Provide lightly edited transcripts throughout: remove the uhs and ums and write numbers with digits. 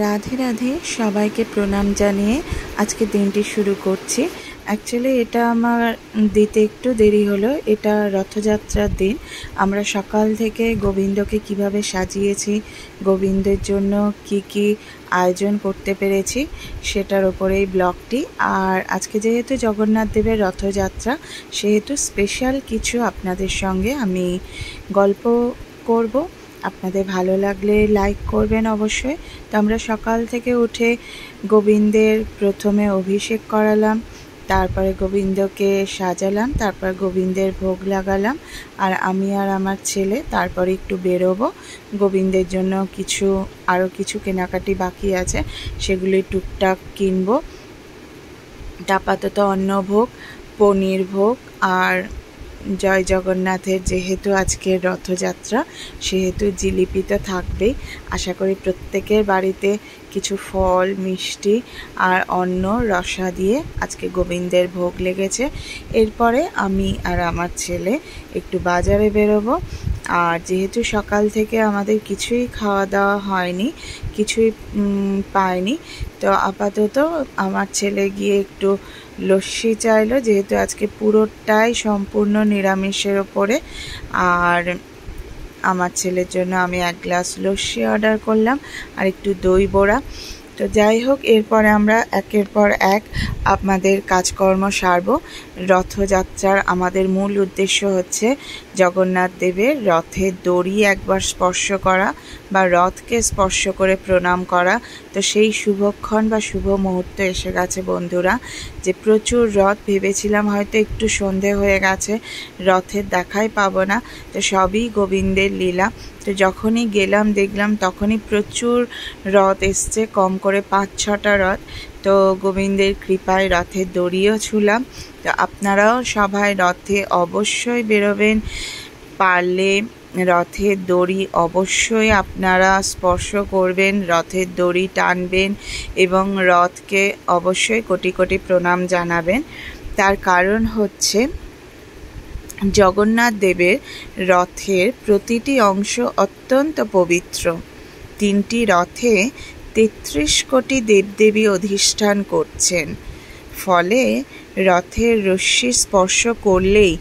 রাধে রাধে, সবাইকে প্রণাম জানিয়ে আজকে দিনটি শুরু করছি। অ্যাকচুয়ালি এটা আমার দিতে একটু দেরি হলো। এটা রথযাত্রার দিন। আমরা সকাল থেকে গোবিন্দকে কিভাবে সাজিয়েছি, গোবিন্দের জন্য কি কি আয়োজন করতে পেরেছি, সেটার ওপরেই ব্লগটি। আর আজকে যেহেতু জগন্নাথ দেবের রথযাত্রা, সেহেতু স্পেশাল কিছু আপনাদের সঙ্গে আমি গল্প করব। আপনাদের ভালো লাগলে লাইক করবেন অবশ্যই। তো আমরা সকাল থেকে উঠে গোবিন্দের প্রথমে অভিষেক করালাম, তারপরে গোবিন্দকে সাজালাম, তারপর গোবিন্দের ভোগ লাগালাম। আর আমি আর আমার ছেলে তারপরে একটু বেরোবো গোবিন্দের জন্য। আরও কিছু কেনাকাটি বাকি আছে, সেগুলি টুকটাক কিনবো। আপাতত অন্নভোগ, পনির ভোগ আর জয় জগন্নাথের যেহেতু আজকের রথযাত্রা, সেহেতু জিলিপি তো থাকবেই। আশা করি প্রত্যেকের বাড়িতে কিছু ফল, মিষ্টি আর অন্ন রসা দিয়ে আজকে গোবিন্দের ভোগ লেগেছে। এরপরে আমি আর আমার ছেলে একটু বাজারে বেরোবো। আর যেহেতু সকাল থেকে আমাদের কিছুই খাওয়া দাওয়া হয়নি, কিছুই পাইনি, তো আপাতত আমার ছেলে গিয়ে একটু লস্যি চাইলো, যেহেতু আজকে পুরোটাই সম্পূর্ণ নিরামিষের ওপরে। আর আমার ছেলের জন্য আমি 1 গ্লাস লস্যি অর্ডার করলাম আর একটু দই বড়া। তো যাই হোক, এরপরে আমরা একের পর এক আপনাদের কাজকর্ম সারব। রথযাত্রার আমাদের মূল উদ্দেশ্য হচ্ছে জগন্নাথ দেবের রথের দড়ি একবার স্পর্শ করা বা রথকে স্পর্শ করে প্রণাম করা। তো সেই শুভক্ষণ বা শুভ মুহূর্ত এসে গেছে বন্ধুরা, যে প্রচুর রথ। ভেবেছিলাম হয়তো একটু সন্ধে হয়ে গেছে, রথের দেখাই পাবো না। তো সবই গোবিন্দের লীলা। তো যখনই গেলাম দেখলাম তখনই প্রচুর রথ এসছে, কম করে 5-6টা রথ। তো গোবিন্দের কৃপায় রথের দড়িও ছুলাম। তো আপনারাও সবাই রথে অবশ্যই বেরোবেন, পারলে রথের দড়ি অবশ্যই আপনারা স্পর্শ করবেন, রথের দড়ি টানবেন এবং রথকে অবশ্যই কোটি কোটি প্রণাম জানাবেন। তার কারণ হচ্ছে জগন্নাথ দেবের রথের প্রতিটি অংশ অত্যন্ত পবিত্র। 3টি রথে 33 কোটি দেবদেবী অধিষ্ঠান করছেন। ফলে রথের রশ্মি স্পর্শ করলেই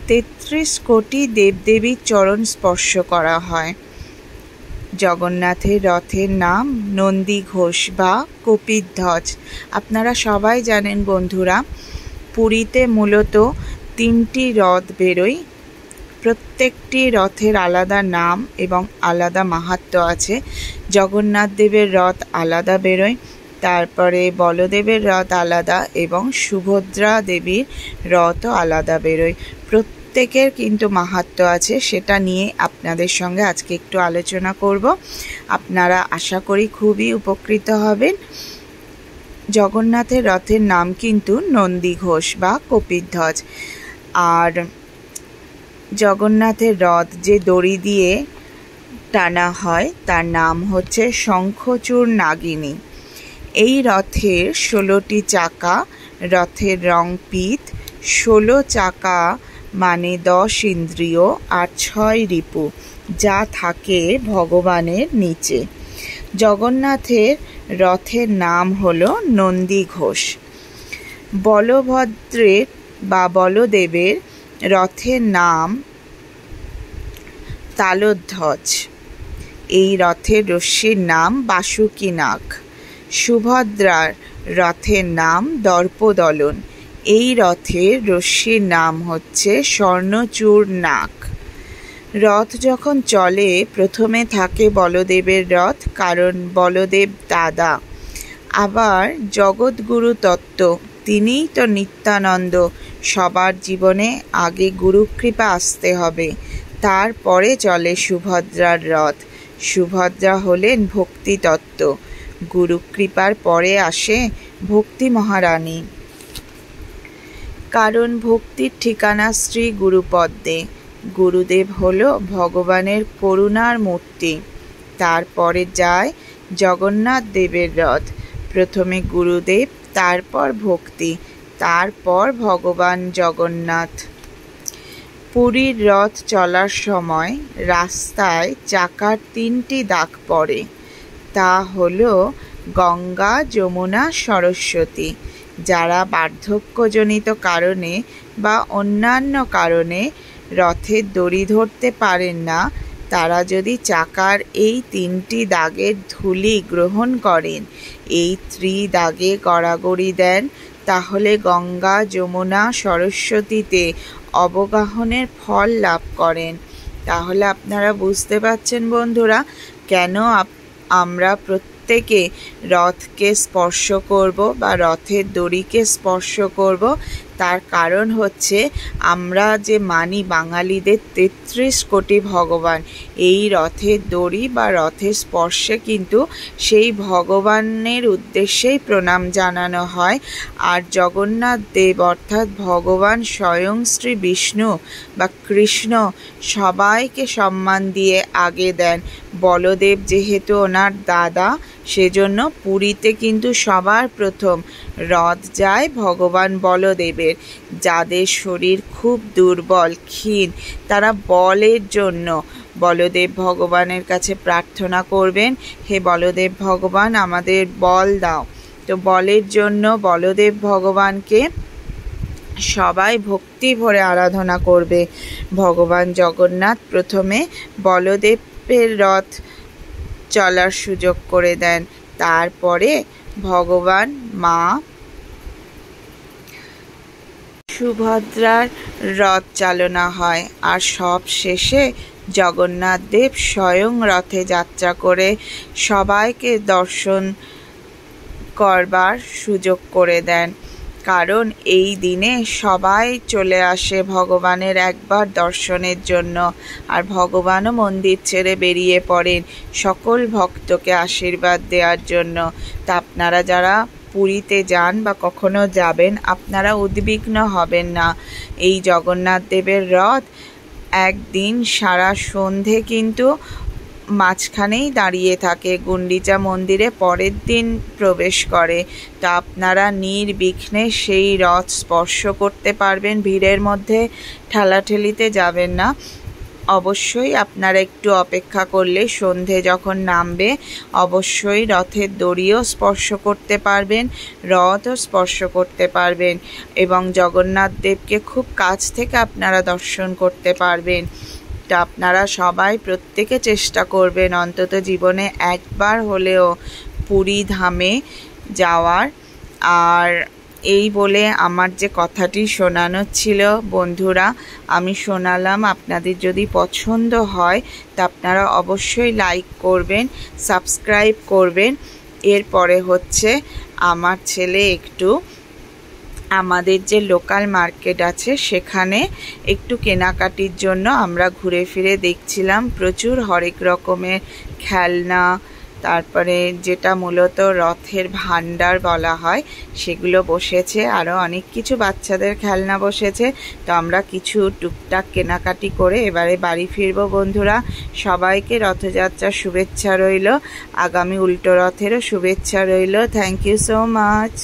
33 কোটি দেবদেবীর চরণ স্পর্শ করা হয়। জগন্নাথের রথের নাম নন্দী ঘোষ বা কপিধ্বজ। আপনারা সবাই জানেন বন্ধুরা, পুরীতে মূলত 3টি রথ বেরোয়। প্রত্যেকটি রথের আলাদা নাম এবং আলাদা মাহাত্ম্য আছে। জগন্নাথ দেবের রথ আলাদা বেরোয়, তারপরে বলদেবের রথ আলাদা এবং সুভদ্রা দেবীর রথও আলাদা বেরোয়। প্রত্যেকের কিন্তু মাহাত্ম্য আছে, সেটা নিয়ে আপনাদের সঙ্গে আজকে একটু আলোচনা করব। আপনারা আশা করি খুবই উপকৃত হবেন। জগন্নাথের রথের নাম কিন্তু নন্দী ঘোষ বা কপিধ্বজ। আর জগন্নাথের রথ যে দড়ি দিয়ে টানা হয় তার নাম হচ্ছে শঙ্খচূড় নাগিনী। এই রথের 16টি চাকা, রথের রং পিত, 16 চাকা মানে 10 ইন্দ্রিয় আর 6 রিপু, যা থাকে ভগবানের নিচে। জগন্নাথের রথের নাম হলো নন্দী ঘোষ। বলভদ্রের বা বলদেবের রথের নাম তালধ্বজ। এই রথের রশ্মির নাম বাসুকীনাগ। সুভদ্রার রথের নাম দর্পদলন। এই রথের রশ্মির নাম হচ্ছে স্বর্ণচূড় নাগ। রথ যখন চলে প্রথমে থাকে বলদেবের রথ, কারণ বলদেব দাদা। আবার জগৎগুরু তত্ত্ব, তিনিই তো নিত্যানন্দ। সবার জীবনে আগে গুরুকৃপা আসতে হবে, তারপরে চলে সুভদ্রার রথ। সুভদ্রা হলেন ভক্তি তত্ত্ব, গুরুকৃপার পরে আসে ভক্তি মহারানী। কারণ ভক্তির ঠিকানা শ্রী গুরুপদ্মে। গুরুদেব হল ভগবানের করুণার মূর্তি। তারপরে যায় জগন্নাথ দেবের রথ। প্রথমে গুরুদেব, তারপর ভক্তি, তারপর ভগবান জগন্নাথ। পুরীর রথ চলার সময় রাস্তায় চাকার 3টি দাগ পড়ে। তা হলো গঙ্গা, যমুনা, সরস্বতী। যারা বার্ধক্যজনিত কারণে বা অন্যান্য কারণে রথের দড়ি ধরতে পারেন না, তারা যদি চাকার এই 3টি দাগের ধূলি গ্রহণ করেন, এই দাগে গড়াগড়ি দেন, তাহলে গঙ্গা, যমুনা, সরস্বতীতে অবগাহনের ফল লাভ করেন। তাহলে আপনারা বুঝতে পারছেন বন্ধুরা, কেন আমরা প্রত্যেকে রথকে স্পর্শ করব বা রথের দড়িকে স্পর্শ করব। তার কারণ হচ্ছে আমরা যে মানি বাঙালিদের 33 কোটি ভগবান, এই রথের দড়ি বা রথের স্পর্শে কিন্তু সেই ভগবানের উদ্দেশ্যেই প্রণাম জানানো হয়। আর জগন্নাথ দেব অর্থাৎ ভগবান স্বয়ং শ্রী বিষ্ণু বা কৃষ্ণ সবাইকে সম্মান দিয়ে আগে দেন। বলদেব যেহেতু ওনার দাদা, সেজন্য পুরীতে কিন্তু সবার প্রথম রথ যায় ভগবান বলদেবের। যাদের শরীর খুব দুর্বল, ক্ষীণ, তারা বলের জন্য বলদেব ভগবানের কাছে প্রার্থনা করবেন, হে বলদেব ভগবান আমাদের বল দাও। তো বলের জন্য বলদেব ভগবানকে সবাই ভক্তি ভরে আরাধনা করবে। ভগবান জগন্নাথ প্রথমে বলদেবের রথ চলার সুযোগ করে দেন, তারপরে ভগবান মা সুভদ্রার রথ চালনা হয়, আর সব শেষে জগন্নাথ দেব স্বয়ং রথে যাত্রা করে সবাইকে দর্শন করবার সুযোগ করে দেন। কারণ এই দিনে সবাই চলে আসে ভগবানের একবার দর্শনের জন্য, আর ভগবানও মন্দির ছেড়ে বেরিয়ে পড়েন সকল ভক্তকে আশীর্বাদ দেওয়ার জন্য। তা আপনারা যারা পুরীতে যান বা কখনো যাবেন, আপনারা উদ্বিগ্ন হবেন না। এই জগন্নাথ দেবের রথ একদিন সারা সন্ধে কিন্তু মাঝখানেই দাঁড়িয়ে থাকে, গুন্ডিচা মন্দিরে পরের দিন প্রবেশ করে। তা আপনারা নির্বিঘ্নে সেই রথ স্পর্শ করতে পারবেন, ভিড়ের মধ্যে ঠেলাঠেলিতে যাবেন না। অবশ্যই আপনারা একটু অপেক্ষা করলে সন্ধে যখন নামবে অবশ্যই রথের দড়িও স্পর্শ করতে পারবেন, রথও স্পর্শ করতে পারবেন, এবং জগন্নাথ দেবকে খুব কাছ থেকে আপনারা দর্শন করতে পারবেন। তা আপনারা সবাই প্রত্যেকে চেষ্টা করবেন অন্তত জীবনে একবার হলেও পুরী ধামে যাওয়ার। আর এই বলে আমার যে কথাটি শোনানো ছিল বন্ধুরা, আমি শোনালাম। আপনাদের যদি পছন্দ হয় তা আপনারা অবশ্যই লাইক করবেন, সাবস্ক্রাইব করবেন। এরপরে হচ্ছে আমার ছেলে একটু আমাদের যে লোকাল মার্কেট আছে সেখানে একটু কেনাকাটির জন্য আমরা ঘুরে ফিরে দেখছিলাম। প্রচুর হরেক রকমের খেলনা, তারপরে যেটা মূলত রথের ভান্ডার বলা হয় সেগুলো বসেছে, আরও অনেক কিছু বাচ্চাদের খেলনা বসেছে। তো আমরা কিছু টুকটাক কেনাকাটি করে এবারে বাড়ি ফিরবো বন্ধুরা। সবাইকে রথযাত্রার শুভেচ্ছা রইল, আগামী উল্টো রথেরও শুভেচ্ছা রইল। Thank you so much.